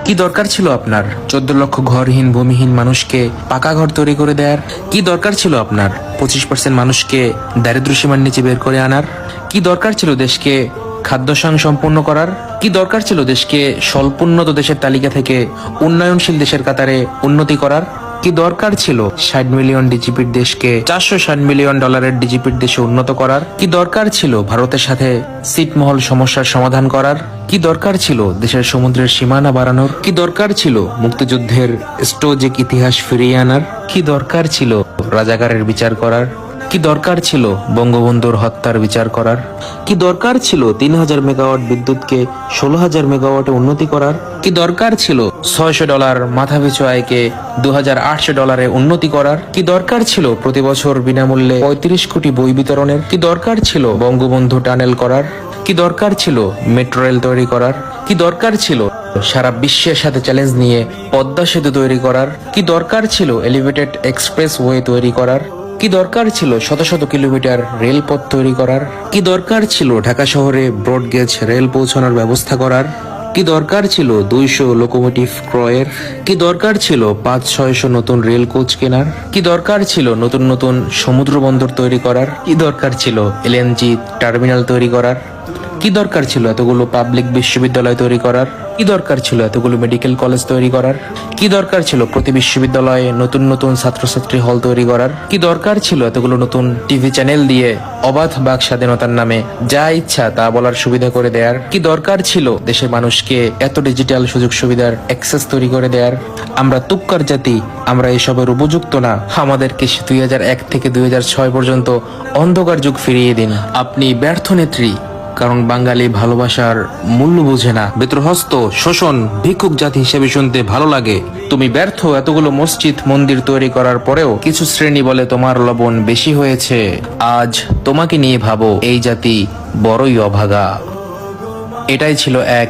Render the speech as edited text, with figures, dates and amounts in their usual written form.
কি দরকার ছিল আপনার 14 লক্ষ ঘরহীন ভূমিহীন মানুষকে পাকা ঘর তৈরি করে দেওয়ার? কি দরকার ছিল আপনার 25% মানুষকে দারিদ্র্য সীমার নিচে বের করে আনার? কি দরকার ছিল দেশকে খাদ্যসং সম্পন্ন করার? কি দরকার ছিল দেশকে স্বল্পোন্নত দেশের তালিকা থেকে উন্নয়নশীল দেশের কাতারে উন্নতি করার? কি দরকার ছিল 60 মিলিয়ন ডিজিপির দেশকে 460 মিলিয়ন ডলারের ডিজিপির দেশে উন্নত করার? কি দরকার ছিল ভারতের সাথে ছিটমহল সমস্যার সমাধান করার? কি দরকার ছিল দেশের সমুদ্রের সীমানা বাড়ানোর? কি দরকার ছিল মুক্তিযুদ্ধের স্টোজিক ইতিহাস ফিরিয়ে আনার? কি দরকার ছিল রাজাকারের বিচার করার? কি দরকার ছিল বঙ্গবন্ধুর হত্যার বিচার করার? কি দরকার ছিল 3000 মেগাওয়াট বিদ্যুৎকে 16,000 মেগাওয়াটে উন্নতি করার? কি দরকার ছিল $600 মাথাপিছু আয়কে $2,800 উন্নতি করার? কি দরকার ছিল প্রতি বছর বিনামূল্যে 35 কোটি বই বিতরণের? কি দরকার ছিল বঙ্গবন্ধু টানেল করার? কি দরকার ছিল মেট্রো রেল তৈরি করার? কি দরকার ছিল সারা বিশ্বের সাথে চ্যালেঞ্জ নিয়ে পদ্মা সেতু তৈরি করার? কি দরকার ছিল এলিভেটেড এক্সপ্রেস ওয়ে তৈরি করার? কি দরকার ছিল শত শত কিলোমিটার রেলপথ তৈরি করার? কি দরকার ছিল ঢাকা শহরে ব্রডগেজ রেল পৌঁছানোর ব্যবস্থা করার? কি দরকার ছিল 200 লোকোমোটিভ ক্রয়ের? কি দরকার ছিল 500-600 নতুন রেল কোচ কেনার? কি দরকার ছিল নতুন নতুন সমুদ্র বন্দর তৈরি করার? কি দরকার ছিল এলএনজি টার্মিনাল তৈরি করার? কি দরকার ছিল এতগুলো পাবলিক বিশ্ববিদ্যালয় তৈরি করার? কি দরকার ছিল এতগুলো মেডিকেল কলেজ তৈরি করার? কি দরকার ছিল প্রতি বিশ্ববিদ্যালয়ে নতুন নতুন ছাত্রছাত্রী হল তৈরি করার? কি দরকার ছিল এতগুলো নতুন টিভি চ্যানেল দিয়ে অবাধ বাক স্বাধীনতার নামে যা ইচ্ছা তা বলার সুবিধা করে দেয়ার? কি দরকার ছিল দেশের মানুষকে এত ডিজিটাল সুযোগ সুবিধার অ্যাক্সেস তৈরি করে দেয়ার? আমরা তুক্কার জাতি, আমরা এসবের উপযুক্ত না। আমাদেরকে 2001 থেকে 2006 পর্যন্ত অন্ধকার যুগ ফিরিয়ে দিন। আপনি ব্যর্থ নেত্রী, কারণ বাঙালি ভালোবাসার মূল্য বোঝে না। বেত্রহস্ত শোষণ ভিক্ষুক জাতি হিসেবে শুনতে ভালো লাগে। তুমি ব্যর্থ এতগুলো মসজিদ মন্দির তৈরি করার পরেও কিছু শ্রেণী বলে তোমার লবণ বেশি হয়েছে। আজ তোমাকে নিয়ে ভাবো, এই জাতি বড়ই অভাগা। এটাই ছিল এক